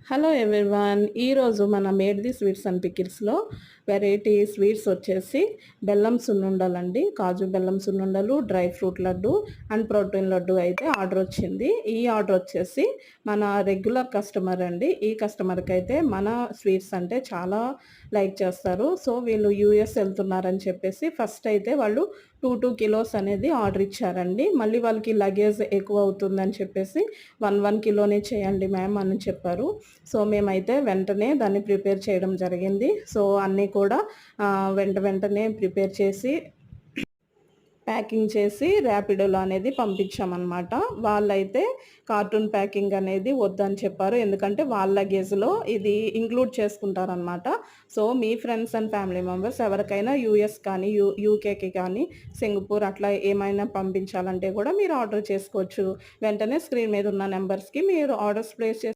Hello everyone, ఈరోజు మన made the sweets and పికిల్స్లో వెరైటీ స్వీట్స్ వచ్చేసి బెల్లం సున్నుండలండి. కాజు బెల్లం సున్నుండలు, dry fruit laddu and protein laddu అయితే ఆర్డర్ వచ్చింది. ఈ ఆర్డర్ వచ్చేసి మన రెగ్యులర్ కస్టమర్ అండి. ఈ కస్టమర్కి అయితే మన స్వీట్స్ అంటే చాలా లైక్ చేస్తారు. సో వీళ్ళు యూఎస్ వెళ్తున్నారని చెప్పేసి ఫస్ట్ అయితే వాళ్ళు 2 కిలోస్ అనేది ఆర్డర్ ఇచ్చారండి. మళ్ళీ వాళ్ళకి లగేజ్ ఎక్కువ అవుతుందని చెప్పేసి 1 కిలోనే చేయండి మ్యామ్ అని చెప్పారు. సో మేమైతే వెంటనే దాన్ని ప్రిపేర్ చేయడం జరిగింది. సో అన్నీ కూడా వెంటనే ప్రిపేర్ చేసి ప్యాకింగ్ చేసి ర్యాపిడోలో అనేది పంపించామన్నమాట. వాళ్ళైతే కార్టూన్ ప్యాకింగ్ అనేది వద్దని చెప్పారు. ఎందుకంటే వాళ్ళ లగేజ్లో ఇది ఇంక్లూడ్ చేసుకుంటారనమాట. సో మీ ఫ్రెండ్స్ అండ్ ఫ్యామిలీ మెంబర్స్ ఎవరికైనా యూఎస్ కానీ యూకేకి కానీ సింగపూర్ అట్లా ఏమైనా పంపించాలంటే కూడా మీరు ఆర్డర్ చేసుకోవచ్చు. వెంటనే స్క్రీన్ మీద ఉన్న నెంబర్స్కి మీరు ఆర్డర్స్ ప్లేస్ చేసి